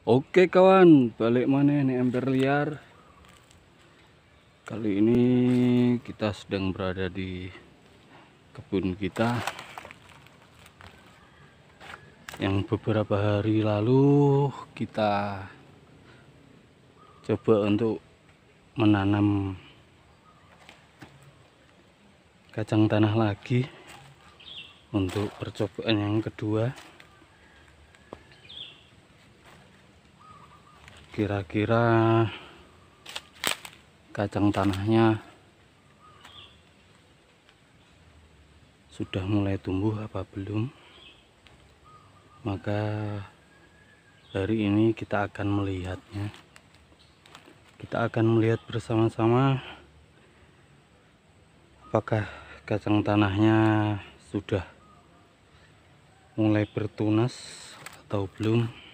Oke kawan, balik mana nih ember liar. Kali ini kita sedang berada di kebun kita yang beberapa hari lalu kita coba untuk menanam kacang tanah lagi untuk percobaan yang kedua. Kira-kira kacang tanahnya sudah mulai tumbuh apa belum? Maka hari ini kita akan melihatnya. Kita akan melihat bersama-sama apakah kacang tanahnya sudah mulai bertunas atau belum.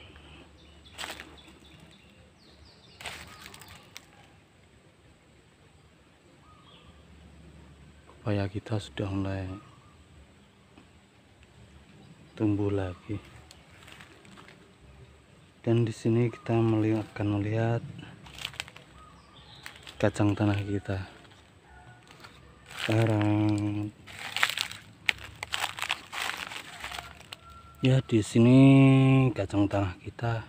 Supaya kita sudah mulai tumbuh lagi. Dan di sini kita akan melihat kacang tanah kita. Sekarang ya, di sini kacang tanah kita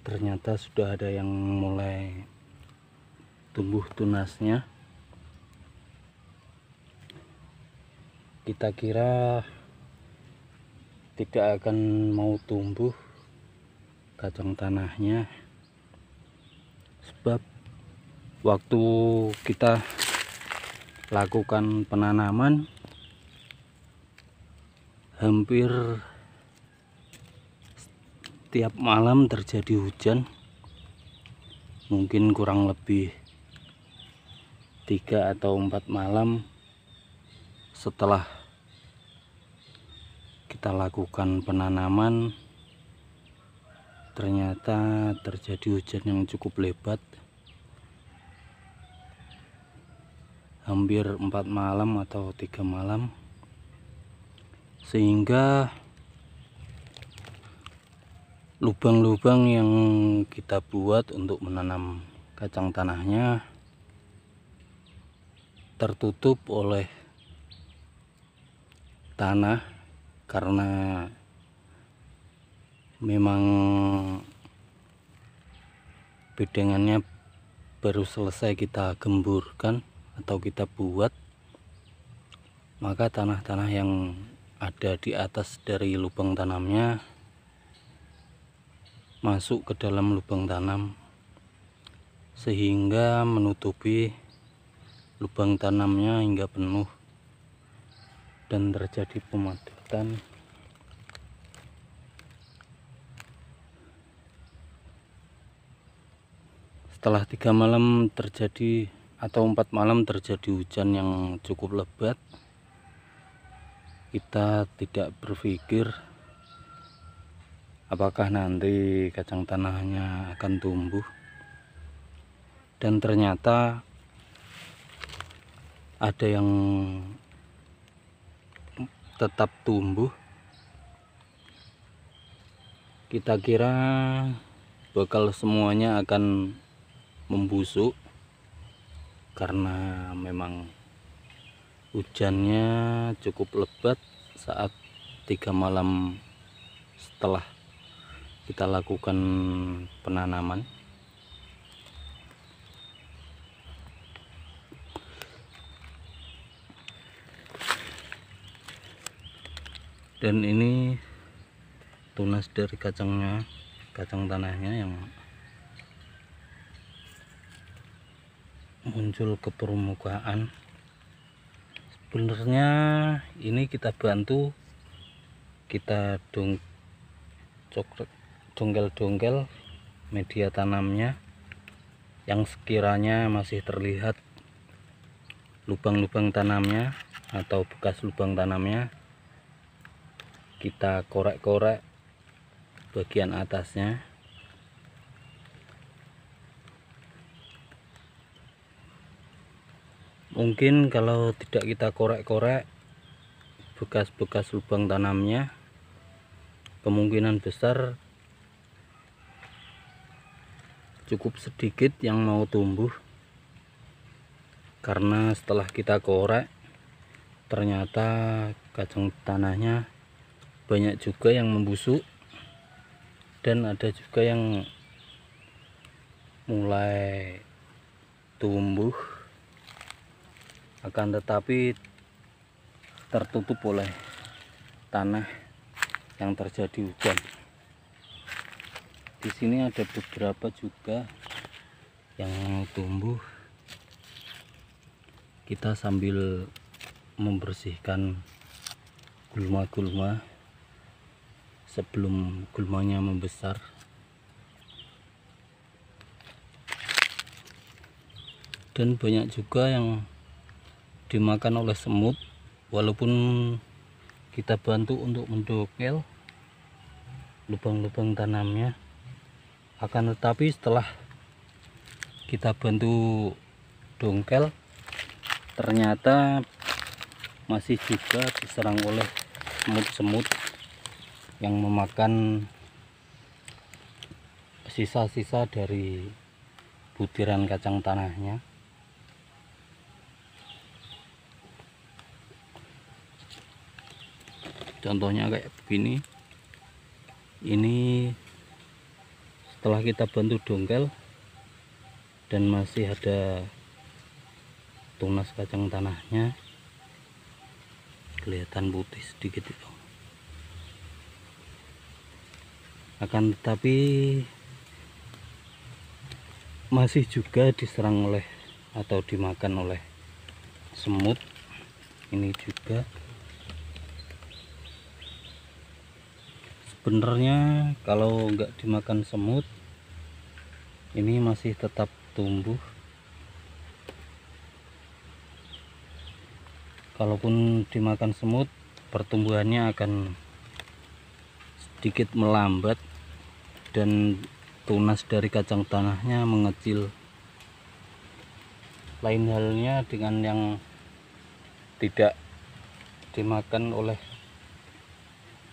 ternyata sudah ada yang mulai tumbuh tunasnya. Kita kira tidak akan mau tumbuh kacang tanahnya, sebab waktu kita lakukan penanaman hampir setiap malam terjadi hujan, mungkin kurang lebih 3 atau 4 malam setelah kita lakukan penanaman ternyata terjadi hujan yang cukup lebat, hampir 4 malam atau 3 malam, sehingga lubang-lubang yang kita buat untuk menanam kacang tanahnya tertutup oleh tanah, karena memang bedengannya baru selesai kita gemburkan atau kita buat. Maka tanah-tanah yang ada di atas dari lubang tanamnya masuk ke dalam lubang tanam, sehingga menutupi lubang tanamnya hingga penuh dan terjadi pemadatan. Setelah 3 malam terjadi atau 4 malam terjadi hujan yang cukup lebat, kita tidak berpikir apakah nanti kacang tanahnya akan tumbuh, dan ternyata ada yang tetap tumbuh. Kita kira bakal semuanya akan membusuk karena memang hujannya cukup lebat saat 3 malam setelah kita lakukan penanaman. Dan ini tunas dari kacang tanahnya yang muncul ke permukaan. Sebenarnya ini kita bantu, kita dongkel media tanamnya yang sekiranya masih terlihat lubang-lubang tanamnya atau bekas lubang tanamnya. Kita korek-korek bagian atasnya. Mungkin kalau tidak kita korek-korek bekas-bekas lubang tanamnya, kemungkinan besar cukup sedikit yang mau tumbuh, karena setelah kita korek ternyata kacang tanahnya banyak juga yang membusuk dan ada juga yang mulai tumbuh, akan tetapi tertutup oleh tanah yang terjadi hujan. Di sini ada beberapa juga yang mau tumbuh. Kita sambil membersihkan gulma-gulma sebelum gulmanya membesar. Dan banyak juga yang dimakan oleh semut, walaupun kita bantu untuk mendongkel lubang-lubang tanamnya, akan tetapi setelah kita bantu dongkel ternyata masih juga diserang oleh semut-semut yang memakan sisa-sisa dari butiran kacang tanahnya. Contohnya kayak begini. Ini setelah kita bantu dongkel dan masih ada tunas kacang tanahnya, kelihatan putih sedikit itu. Akan tetapi masih juga diserang oleh atau dimakan oleh semut. Ini juga sebenarnya kalau nggak dimakan semut ini masih tetap tumbuh. Kalaupun dimakan semut, pertumbuhannya akan sedikit melambat dan tunas dari kacang tanahnya mengecil. Lain halnya dengan yang tidak dimakan oleh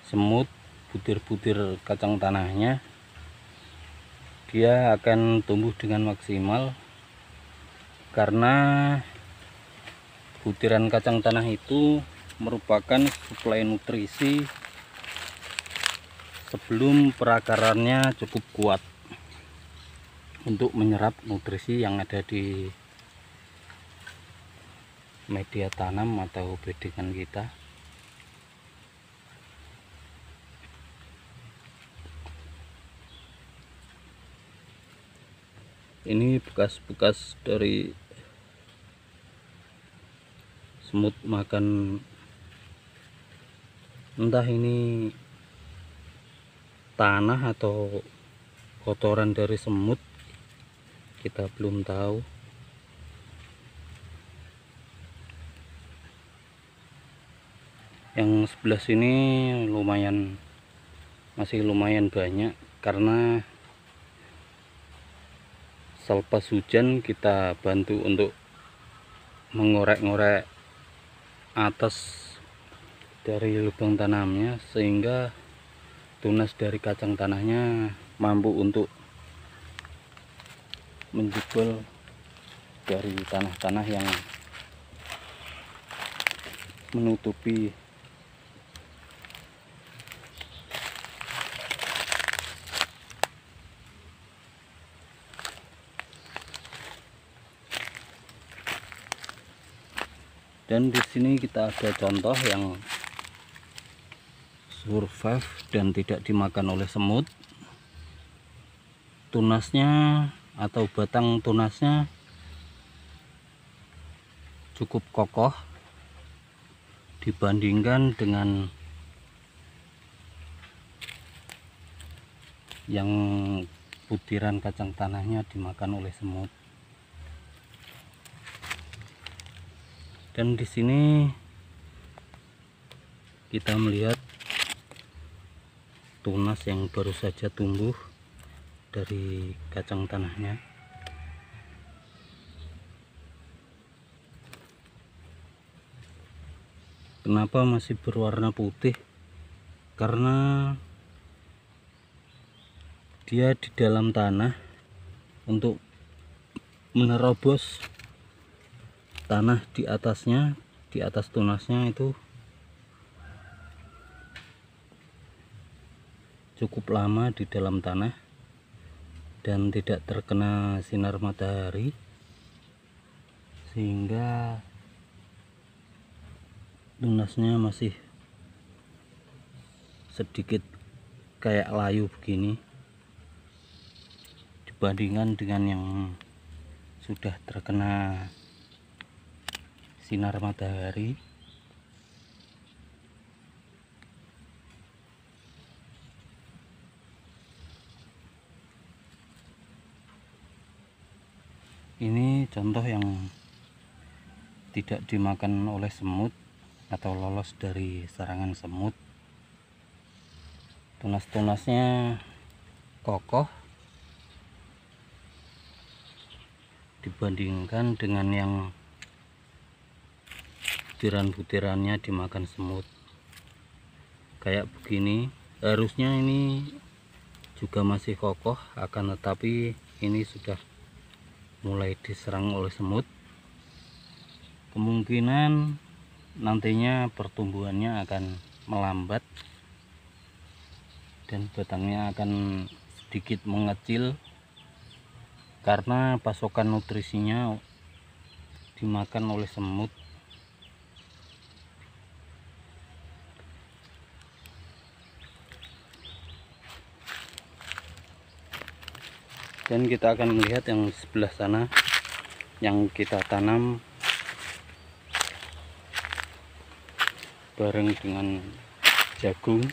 semut, butir-butir kacang tanahnya dia akan tumbuh dengan maksimal, karena butiran kacang tanah itu merupakan suplai nutrisi sebelum perakarannya cukup kuat untuk menyerap nutrisi yang ada di media tanam atau bedengan kita. Ini bekas-bekas dari semut makan, entah ini tanah atau kotoran dari semut, kita belum tahu. Yang sebelah sini masih lumayan banyak, karena selepas hujan kita bantu untuk mengorek-ngorek atas dari lubang tanamnya, sehingga tunas dari kacang tanahnya mampu untuk menjebol dari tanah-tanah yang menutupi dan di sini kita ada contoh yang survive dan tidak dimakan oleh semut. Tunasnya atau batang tunasnya cukup kokoh dibandingkan dengan yang butiran kacang tanahnya dimakan oleh semut. Dan di sini kita melihat tunas yang baru saja tumbuh dari kacang tanahnya. Kenapa masih berwarna putih? Karena dia di dalam tanah untuk menerobos tanah di atasnya, di atas tunasnya itu cukup lama di dalam tanah dan tidak terkena sinar matahari, sehingga tunasnya masih sedikit kayak layu begini dibandingkan dengan yang sudah terkena sinar matahari. Ini contoh yang tidak dimakan oleh semut atau lolos dari serangan semut. Tunas-tunasnya kokoh dibandingkan dengan yang butiran-butirannya dimakan semut. Kayak begini, harusnya ini juga masih kokoh, akan tetapi ini sudah mulai diserang oleh semut. Kemungkinan nantinya pertumbuhannya akan melambat dan batangnya akan sedikit mengecil karena pasokan nutrisinya dimakan oleh semut. Dan kita akan melihat yang sebelah sana yang kita tanam bareng dengan jagung,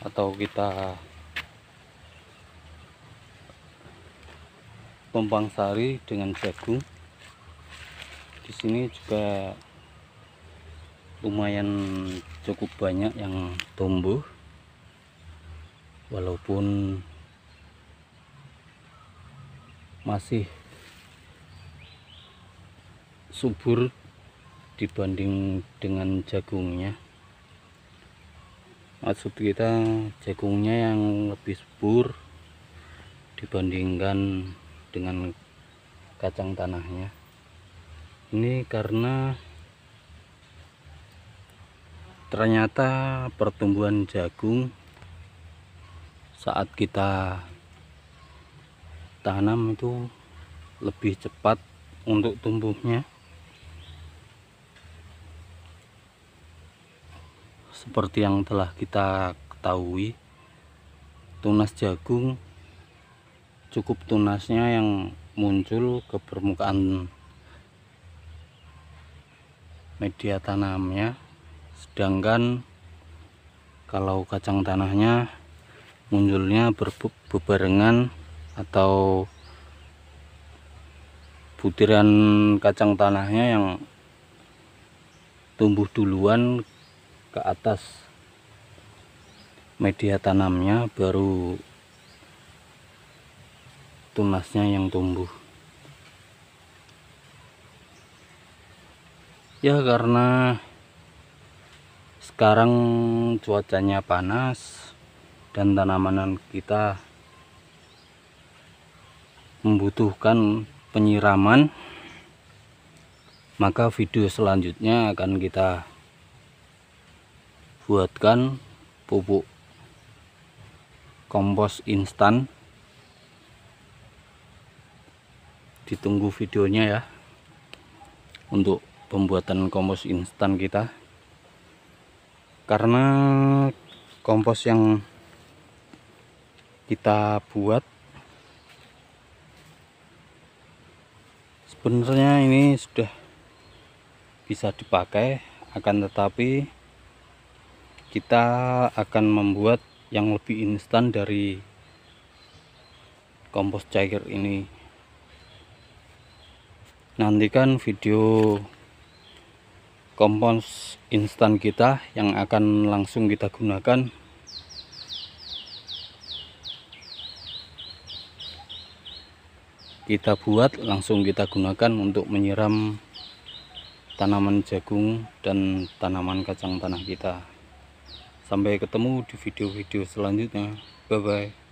atau kita tumpang sari dengan jagung. Di sini juga lumayan cukup banyak yang tumbuh, walaupun masih subur dibanding dengan jagungnya. Maksud kita jagungnya yang lebih subur dibandingkan dengan kacang tanahnya. Ini karena ternyata pertumbuhan jagung saat kita tanam itu lebih cepat untuk tumbuhnya. Seperti yang telah kita ketahui, tunas jagung cukup tunasnya yang muncul ke permukaan media tanamnya, sedangkan kalau kacang tanahnya munculnya berbarengan atau butiran kacang tanahnya yang tumbuh duluan ke atas media tanamnya, baru tunasnya yang tumbuh. Ya, karena sekarang cuacanya panas dan tanaman kita membutuhkan penyiraman, maka video selanjutnya akan kita buatkan pupuk kompos instan. Ditunggu videonya ya untuk pembuatan kompos instan kita, karena kompos yang kita buat sebenarnya ini sudah bisa dipakai, akan tetapi kita akan membuat yang lebih instan dari kompos cair ini. Nantikan video kompos instan kita yang akan langsung kita gunakan. Kita buat langsung kita gunakan untuk menyiram tanaman jagung dan tanaman kacang tanah kita. Sampai ketemu di video-video selanjutnya. Bye bye.